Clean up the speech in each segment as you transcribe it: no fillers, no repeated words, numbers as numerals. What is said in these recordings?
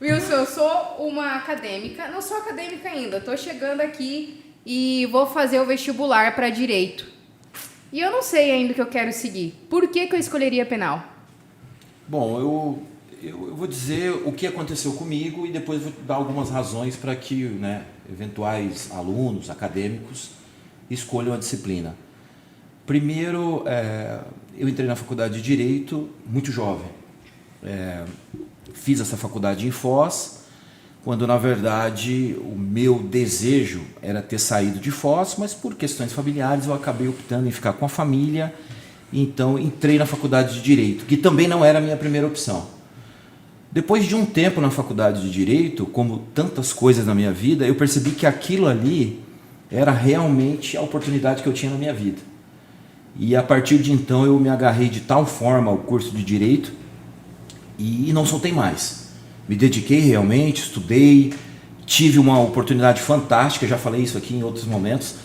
Wilson, eu sou uma acadêmica, não sou acadêmica ainda, estou chegando aqui e vou fazer o vestibular para direito. E eu não sei ainda o que eu quero seguir. Por que eu escolheria penal? Bom, eu vou dizer o que aconteceu comigo e depois vou dar algumas razões para que, né, eventuais alunos, acadêmicos, escolham a disciplina. Primeiro, eu entrei na faculdade de Direito muito jovem. Fiz essa faculdade em Foz, quando na verdade o meu desejo era ter saído de Foz, mas por questões familiares eu acabei optando em ficar com a família, então entrei na faculdade de Direito, que também não era a minha primeira opção. Depois de um tempo na faculdade de Direito, como tantas coisas na minha vida, eu percebi que aquilo ali era realmente a oportunidade que eu tinha na minha vida. E a partir de então eu me agarrei de tal forma ao curso de Direito e não soltei mais. Me dediquei realmente, estudei, tive uma oportunidade fantástica, já falei isso aqui em outros momentos,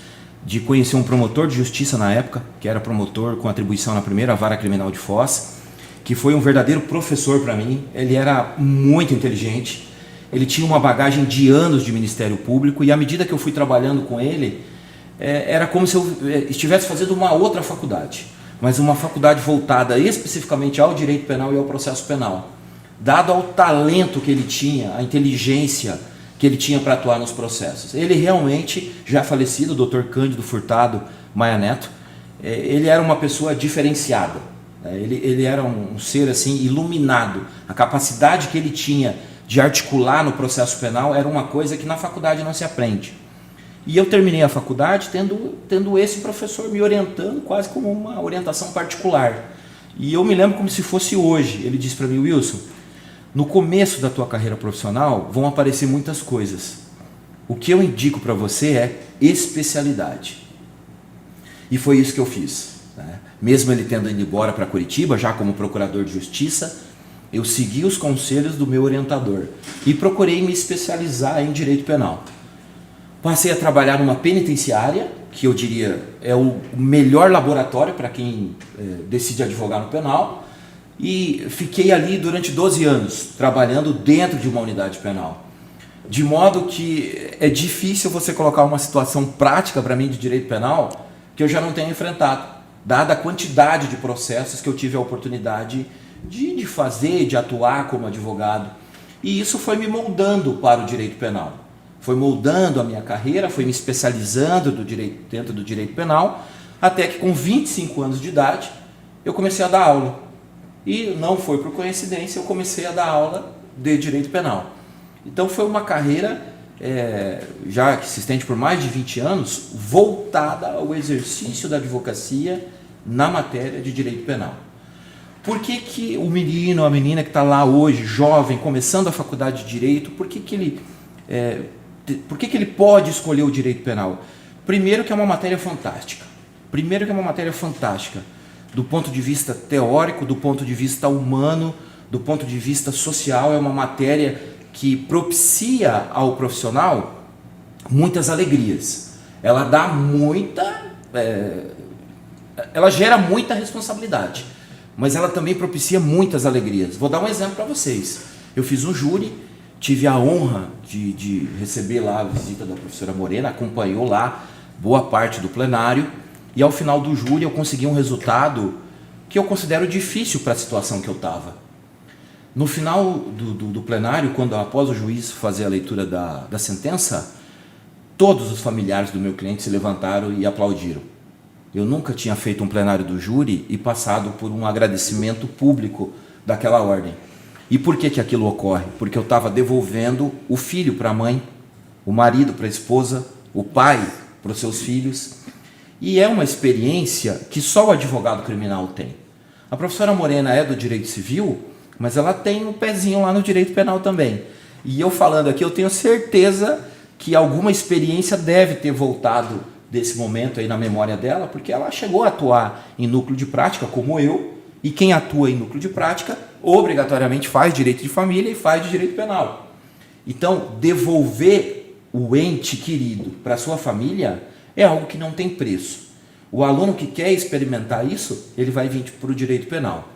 de conhecer um promotor de justiça na época, que era promotor com atribuição na primeira vara criminal de Foz, que foi um verdadeiro professor para mim. Ele era muito inteligente, ele tinha uma bagagem de anos de Ministério Público e à medida que eu fui trabalhando com ele, era como se eu estivesse fazendo uma outra faculdade, mas uma faculdade voltada especificamente ao direito penal e ao processo penal, dado ao talento que ele tinha, a inteligência que ele tinha para atuar nos processos. Ele realmente, já falecido, o Dr. Cândido Furtado Maia Neto, ele era uma pessoa diferenciada, ele era um ser assim iluminado. A capacidade que ele tinha de articular no processo penal era uma coisa que na faculdade não se aprende. E eu terminei a faculdade tendo esse professor me orientando quase como uma orientação particular. E eu me lembro como se fosse hoje. Ele disse para mim: Wilson, no começo da tua carreira profissional vão aparecer muitas coisas. O que eu indico para você é especialidade. E foi isso que eu fiz, né? Mesmo ele tendo ido embora para Curitiba, já como procurador de justiça, eu segui os conselhos do meu orientador e procurei me especializar em direito penal. Passei a trabalhar numa penitenciária, que eu diria é o melhor laboratório para quem decide advogar no penal, e fiquei ali durante 12 anos, trabalhando dentro de uma unidade penal. De modo que é difícil você colocar uma situação prática para mim de direito penal que eu já não tenho enfrentado, dada a quantidade de processos que eu tive a oportunidade de fazer, de atuar como advogado. E isso foi me moldando para o direito penal. Foi moldando a minha carreira, foi me especializando dentro do direito penal, até que com 25 anos de idade eu comecei a dar aula. E não foi por coincidência, eu comecei a dar aula de direito penal. Então foi uma carreira, já que se estende por mais de 20 anos, voltada ao exercício da advocacia na matéria de direito penal. Por que o menino, a menina que está lá hoje, jovem, começando a faculdade de Direito, por que ele pode escolher o direito penal? Primeiro que é uma matéria fantástica. Do ponto de vista teórico, do ponto de vista humano, do ponto de vista social, é uma matéria que propicia ao profissional muitas alegrias. Ela dá ela gera muita responsabilidade, mas ela também propicia muitas alegrias. Vou dar um exemplo para vocês. Eu fiz um júri, tive a honra de receber lá a visita da professora Morena, acompanhou lá boa parte do plenário, e ao final do júri eu consegui um resultado que eu considero difícil para a situação que eu estava. No final do plenário, quando após o juiz fazer a leitura da sentença, todos os familiares do meu cliente se levantaram e aplaudiram. Eu nunca tinha feito um plenário do júri e passado por um agradecimento público daquela ordem. E por que aquilo ocorre? Porque eu estava devolvendo o filho para a mãe, o marido para a esposa, o pai para os seus filhos. E é uma experiência que só o advogado criminal tem. A professora Morena é do direito civil, mas ela tem um pezinho lá no direito penal também. E eu falando aqui, eu tenho certeza que alguma experiência deve ter voltado desse momento aí na memória dela, porque ela chegou a atuar em núcleo de prática, como eu, e quem atua em núcleo de prática, obrigatoriamente faz direito de família e faz de direito penal. Então, devolver o ente querido para sua família é algo que não tem preço. O aluno que quer experimentar isso, ele vai vir para o direito penal.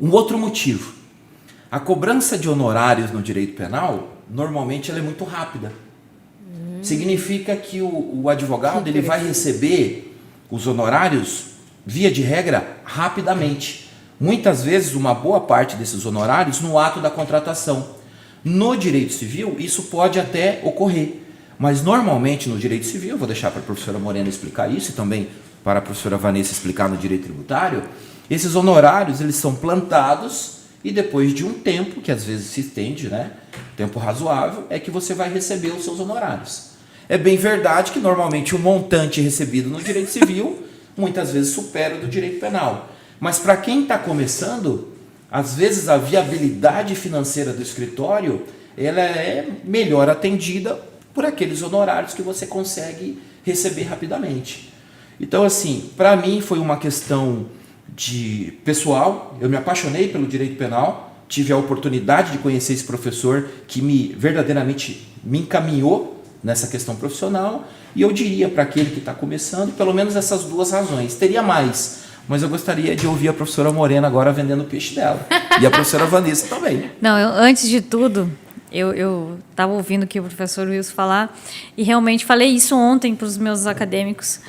Um outro motivo, A cobrança de honorários no direito penal, normalmente ela é muito rápida. Significa que o advogado ele vai receber os honorários, via de regra, rapidamente. Muitas vezes, uma boa parte desses honorários no ato da contratação. No direito civil, isso pode até ocorrer. Mas normalmente no direito civil, vou deixar para a professora Morena explicar isso e também para a professora Vanessa explicar no direito tributário, esses honorários eles são plantados e depois de um tempo, que às vezes se estende, né, tempo razoável, é que você vai receber os seus honorários. É bem verdade que normalmente o montante recebido no direito civil muitas vezes supera o do direito penal. Mas para quem está começando, às vezes a viabilidade financeira do escritório ela é melhor atendida por aqueles honorários que você consegue receber rapidamente. Então, assim, para mim foi uma questão de pessoal, eu me apaixonei pelo direito penal, tive a oportunidade de conhecer esse professor que verdadeiramente me encaminhou nessa questão profissional, e eu diria para aquele que está começando, pelo menos essas duas razões. Teria mais, mas eu gostaria de ouvir a professora Morena agora vendendo o peixe dela, e a professora Vanessa também. Não, antes de tudo, eu estava ouvindo aqui o professor Wilson falar, e realmente falei isso ontem para os meus acadêmicos,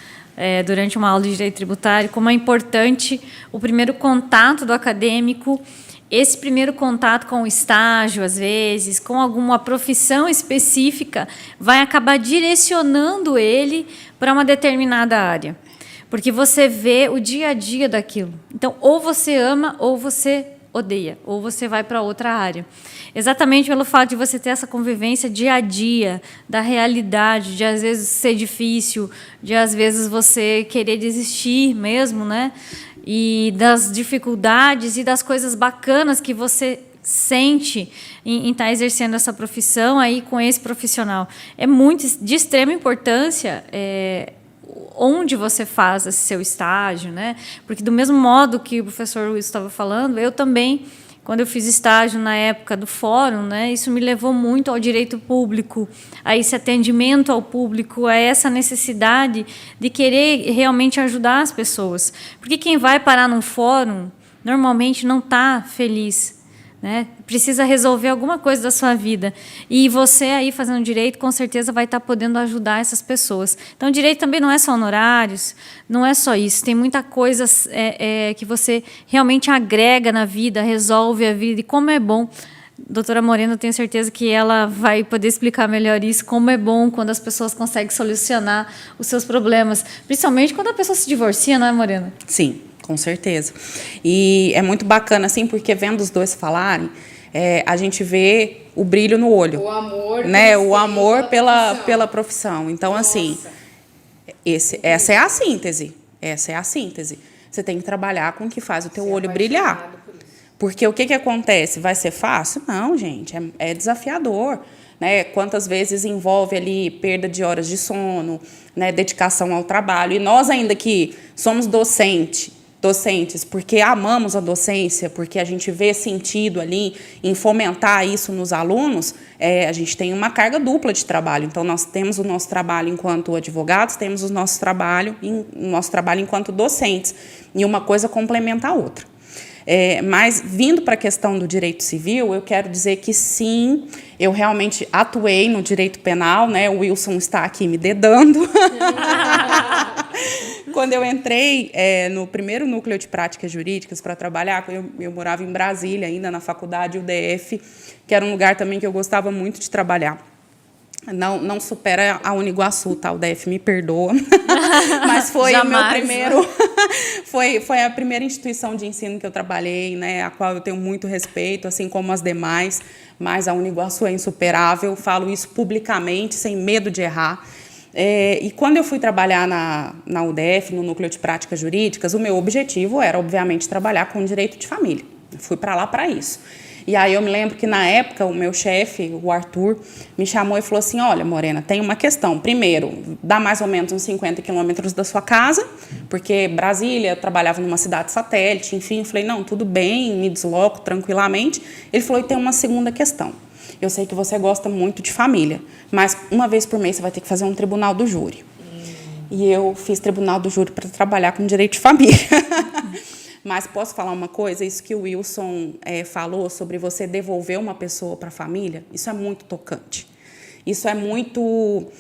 durante uma aula de direito tributário, como é importante o primeiro contato do acadêmico, esse primeiro contato com o estágio, às vezes, com alguma profissão específica, vai acabar direcionando ele para uma determinada área. Porque você vê o dia a dia daquilo. Então, ou você ama, ou você odeia, ou você vai para outra área. Exatamente pelo fato de você ter essa convivência dia a dia, da realidade, de às vezes ser difícil, de às vezes você querer desistir mesmo, né? E das dificuldades e das coisas bacanas que você sente em estar exercendo essa profissão aí com esse profissional. É muito de extrema importância onde você faz esse seu estágio, né? Porque do mesmo modo que o professor Luiz estava falando, eu também, quando eu fiz estágio na época do fórum, né, isso me levou muito ao direito público, a esse atendimento ao público, a essa necessidade de querer realmente ajudar as pessoas. Porque quem vai parar num fórum, normalmente não está feliz, né? Precisa resolver alguma coisa da sua vida. E você aí fazendo direito, com certeza vai estar podendo ajudar essas pessoas. Então, direito também não é só honorários, não é só isso. Tem muita coisa que você realmente agrega na vida, resolve a vida. E como é bom. Doutora Morena, eu tenho certeza que ela vai poder explicar melhor isso, como é bom quando as pessoas conseguem solucionar os seus problemas. Principalmente quando a pessoa se divorcia, não é, Morena? Sim. Com certeza. E é muito bacana, assim, porque vendo os dois falarem, a gente vê o brilho no olho. O amor, né? O amor pela profissão. Então, nossa, assim, essa é a síntese. Essa é a síntese. Você tem que trabalhar com o que faz o teu olho brilhar. Porque o que acontece? Vai ser fácil? Não, gente. É desafiador. Né? Quantas vezes envolve ali perda de horas de sono, né? Dedicação ao trabalho. E nós, ainda que somos docentes, porque amamos a docência, porque a gente vê sentido ali em fomentar isso nos alunos, a gente tem uma carga dupla de trabalho. Então, nós temos o nosso trabalho enquanto advogados, temos o nosso trabalho enquanto docentes. E uma coisa complementa a outra. Mas, vindo para a questão do direito civil, eu quero dizer que, sim, eu realmente atuei no direito penal, né? O Wilson está aqui me dedando. Quando eu entrei no primeiro núcleo de práticas jurídicas para trabalhar, eu morava em Brasília, ainda na faculdade UDF, que era um lugar também que eu gostava muito de trabalhar. Não supera a Uniguaçu, tá? O DF me perdoa. Mas foi o meu primeiro... foi a primeira instituição de ensino que eu trabalhei, né? A qual eu tenho muito respeito, assim como as demais. Mas a Uniguaçu é insuperável. Falo isso publicamente, sem medo de errar. E quando eu fui trabalhar na UDF, no Núcleo de Práticas Jurídicas, o meu objetivo era, obviamente, trabalhar com direito de família. Eu fui para lá para isso. E aí eu me lembro que, na época, o meu chefe, o Arthur, me chamou e falou assim, olha, Morena, tem uma questão. Primeiro, dá mais ou menos uns 50 quilômetros da sua casa, porque Brasília, eu trabalhava numa cidade satélite, enfim. Eu falei, não, tudo bem, me desloco tranquilamente. Ele falou, e tem uma segunda questão. Eu sei que você gosta muito de família, mas uma vez por mês você vai ter que fazer um tribunal do júri. E eu fiz tribunal do júri para trabalhar com direito de família. Mas posso falar uma coisa? Isso que o Wilson falou sobre você devolver uma pessoa para a família, isso é muito tocante. Isso é muito...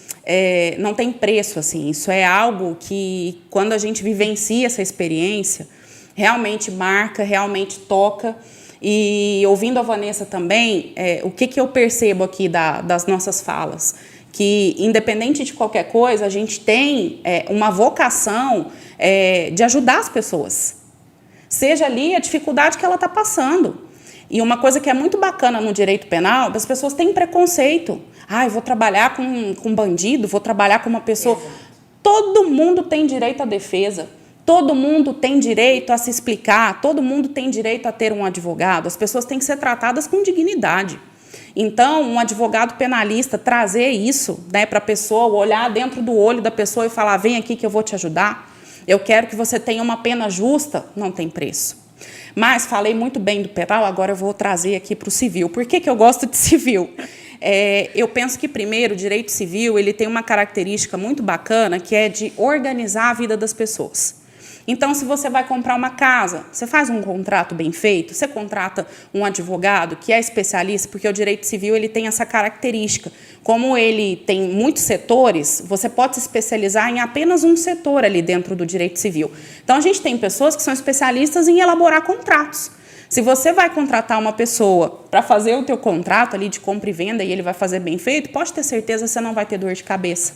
não tem preço, assim. Isso é algo que, quando a gente vivencia essa experiência, realmente marca, realmente toca. E ouvindo a Vanessa também, o que eu percebo aqui das nossas falas? Que, independente de qualquer coisa, a gente tem uma vocação de ajudar as pessoas. Seja ali a dificuldade que ela está passando. E uma coisa que é muito bacana no direito penal, as pessoas têm preconceito. Eu vou trabalhar com bandido, vou trabalhar com uma pessoa... Exato. Todo mundo tem direito à defesa. Todo mundo tem direito a se explicar. Todo mundo tem direito a ter um advogado. As pessoas têm que ser tratadas com dignidade. Então, um advogado penalista trazer isso, né, para a pessoa, olhar dentro do olho da pessoa e falar, vem aqui que eu vou te ajudar. Eu quero que você tenha uma pena justa, não tem preço. Mas falei muito bem do penal, agora eu vou trazer aqui para o civil. Por que eu gosto de civil? Eu penso que, primeiro, o direito civil ele tem uma característica muito bacana, que é de organizar a vida das pessoas. Então, se você vai comprar uma casa, você faz um contrato bem feito, você contrata um advogado que é especialista, porque o direito civil ele tem essa característica. Como ele tem muitos setores, você pode se especializar em apenas um setor ali dentro do direito civil. Então, a gente tem pessoas que são especialistas em elaborar contratos. Se você vai contratar uma pessoa para fazer o teu contrato ali de compra e venda e ele vai fazer bem feito, pode ter certeza que você não vai ter dor de cabeça.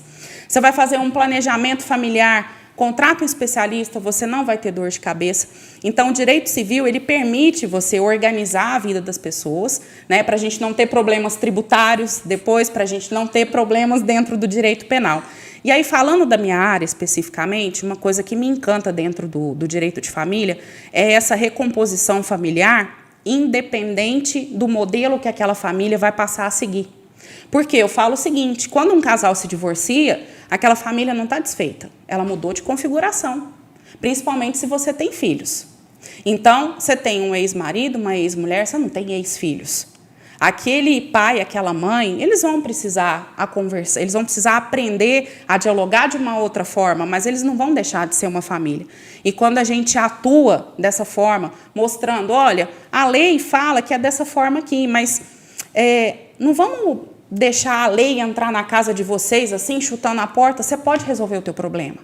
Você vai fazer um planejamento familiar, contrata um especialista, você não vai ter dor de cabeça. Então, o direito civil, ele permite você organizar a vida das pessoas, né, para a gente não ter problemas tributários, depois para a gente não ter problemas dentro do direito penal. E aí, falando da minha área especificamente, uma coisa que me encanta dentro do direito de família é essa recomposição familiar, independente do modelo que aquela família vai passar a seguir. Porque eu falo o seguinte, quando um casal se divorcia, aquela família não está desfeita, ela mudou de configuração, principalmente se você tem filhos. Então, você tem um ex-marido, uma ex-mulher, você não tem ex-filhos. Aquele pai, aquela mãe, eles vão precisar conversar, eles vão precisar aprender a dialogar de uma outra forma, mas eles não vão deixar de ser uma família. E quando a gente atua dessa forma, mostrando, olha, a lei fala que é dessa forma aqui, mas não vamos deixar a lei entrar na casa de vocês, assim, chutando a porta, você pode resolver o teu problema.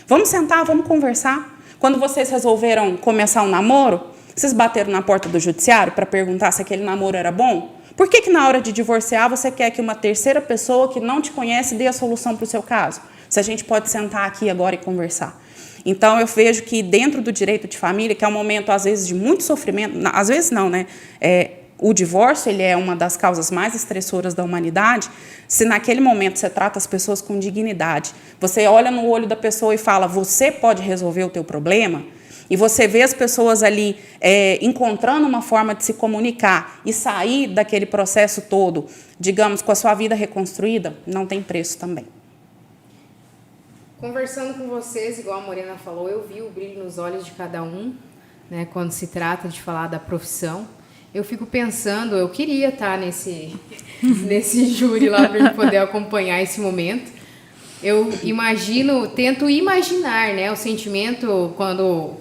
Vamos sentar, vamos conversar. Quando vocês resolveram começar um namoro, vocês bateram na porta do judiciário para perguntar se aquele namoro era bom? Por que na hora de divorciar você quer que uma terceira pessoa que não te conhece dê a solução para o seu caso? Se a gente pode sentar aqui agora e conversar. Então, eu vejo que dentro do direito de família, que é um momento, às vezes, de muito sofrimento, às vezes não, né? O divórcio ele é uma das causas mais estressoras da humanidade. Se naquele momento você trata as pessoas com dignidade, você olha no olho da pessoa e fala, você pode resolver o teu problema, e você vê as pessoas ali encontrando uma forma de se comunicar e sair daquele processo todo, digamos, com a sua vida reconstruída, não tem preço também. Conversando com vocês, igual a Morena falou, eu vi o brilho nos olhos de cada um, né, quando se trata de falar da profissão. Eu fico pensando, eu queria estar nesse júri lá para poder acompanhar esse momento. Eu tento imaginar, né, o sentimento quando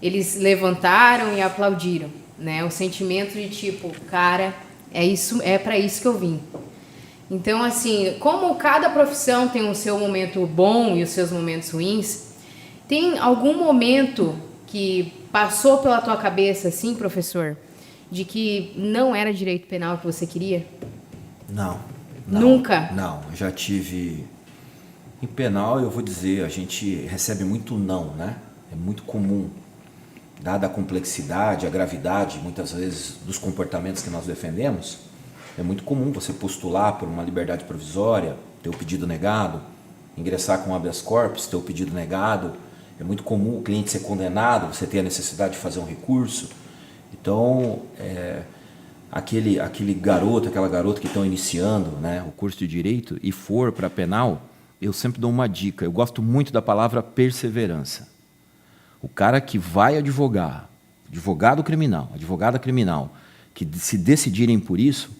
eles levantaram e aplaudiram, né, o sentimento de tipo, cara, é para isso que eu vim. Então, assim, como cada profissão tem o seu momento bom e os seus momentos ruins, tem algum momento que passou pela tua cabeça, assim, professor, de que não era direito penal que você queria? Não. Nunca? Não, já tive... Em penal, eu vou dizer, a gente recebe muito não, né? É muito comum, dada a complexidade, a gravidade, muitas vezes, dos comportamentos que nós defendemos, é muito comum você postular por uma liberdade provisória, ter o pedido negado, ingressar com habeas corpus, ter o pedido negado. É muito comum o cliente ser condenado, você ter a necessidade de fazer um recurso. Então, aquele garoto, aquela garota que estão iniciando, né, o curso de Direito e for para penal, eu sempre dou uma dica. Eu gosto muito da palavra perseverança. O cara que vai advogar, advogada criminal, que se decidirem por isso,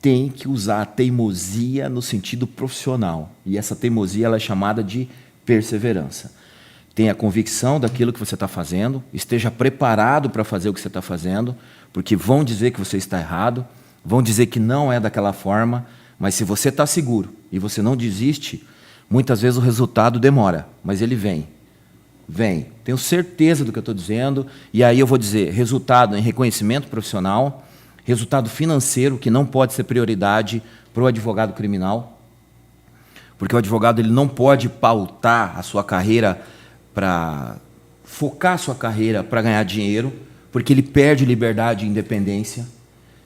tem que usar a teimosia no sentido profissional. E essa teimosia ela é chamada de perseverança. tenha convicção daquilo que você está fazendo, esteja preparado para fazer o que você está fazendo, porque vão dizer que você está errado, vão dizer que não é daquela forma, mas se você está seguro e você não desiste, muitas vezes o resultado demora, mas ele vem. Vem. Tenho certeza do que eu estou dizendo, e aí eu vou dizer resultado em reconhecimento profissional, resultado financeiro, que não pode ser prioridade para o advogado criminal, porque o advogado ele não pode pautar a sua carreira para focar a sua carreira para ganhar dinheiro, porque ele perde liberdade e independência.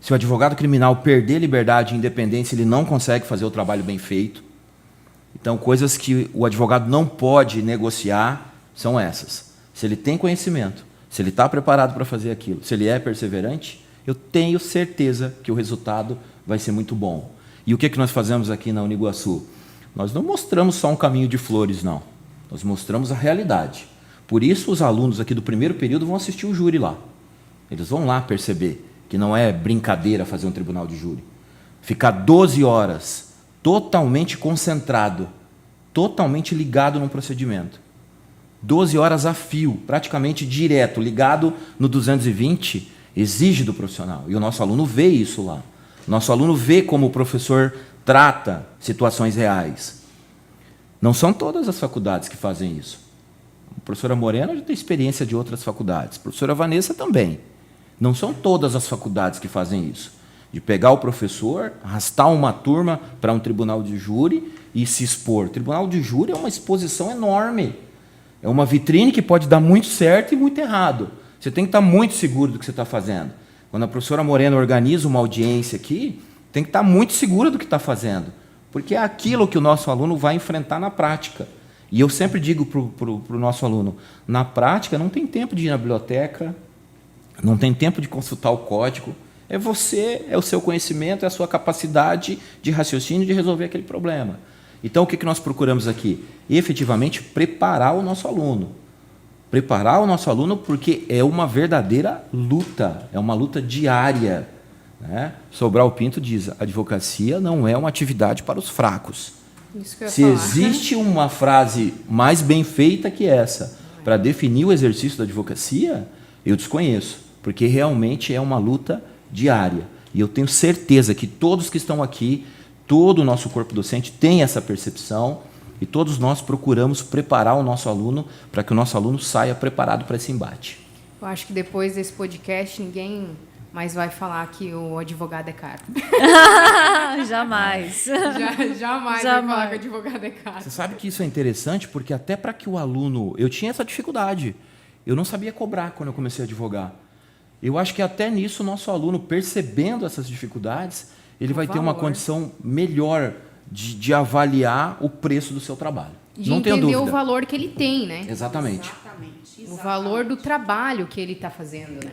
Se o advogado criminal perder liberdade e independência, ele não consegue fazer o trabalho bem feito. Então, coisas que o advogado não pode negociar são essas. Se ele tem conhecimento, se ele está preparado para fazer aquilo, se ele é perseverante, eu tenho certeza que o resultado vai ser muito bom. E o que nós fazemos aqui na Uniguaçu? Nós não mostramos só um caminho de flores, não. Nós mostramos a realidade. Por isso, os alunos aqui do primeiro período vão assistir o júri lá. Eles vão lá perceber que não é brincadeira fazer um tribunal de júri. Ficar 12 horas totalmente concentrado, totalmente ligado num procedimento. 12 horas a fio, praticamente direto, ligado no 220, exige do profissional. E o nosso aluno vê isso lá. Nosso aluno vê como o professor trata situações reais. Não são todas as faculdades que fazem isso. A professora Morena já tem experiência de outras faculdades. A professora Vanessa também. Não são todas as faculdades que fazem isso. De pegar o professor, arrastar uma turma para um tribunal de júri e se expor. Tribunal de júri é uma exposição enorme. É uma vitrine que pode dar muito certo e muito errado. Você tem que estar muito seguro do que você está fazendo. Quando a professora Morena organiza uma audiência aqui, tem que estar muito segura do que está fazendo. Porque é aquilo que o nosso aluno vai enfrentar na prática. E eu sempre digo para o nosso aluno, na prática não tem tempo de ir na biblioteca, não tem tempo de consultar o código, é você, é o seu conhecimento, é a sua capacidade de raciocínio de resolver aquele problema. Então, o que nós procuramos aqui? Efetivamente, preparar o nosso aluno. Preparar o nosso aluno porque é uma verdadeira luta, é uma luta diária. Né? Sobral Pinto diz, a advocacia não é uma atividade para os fracos. Isso que eu ia Se falar. existe uma frase mais bem feita que essa para definir o exercício da advocacia, eu desconheço, porque realmente é uma luta diária. E eu tenho certeza que todos que estão aqui, todo o nosso corpo docente tem essa percepção e todos nós procuramos preparar o nosso aluno para que o nosso aluno saia preparado para esse embate. Eu acho que depois desse podcast ninguém mais vai falar que o advogado é caro. Jamais. Jamais vai falar que o advogado é caro. Você sabe que isso é interessante porque até para que o aluno... Eu tinha essa dificuldade. Eu não sabia cobrar quando eu comecei a advogar. Eu acho que até nisso o nosso aluno, percebendo essas dificuldades, ele vai ter uma condição melhor de avaliar o preço do seu trabalho. De não tenho entender dúvida. o valor que ele tem, né? Exatamente. O valor do trabalho que ele está fazendo, né?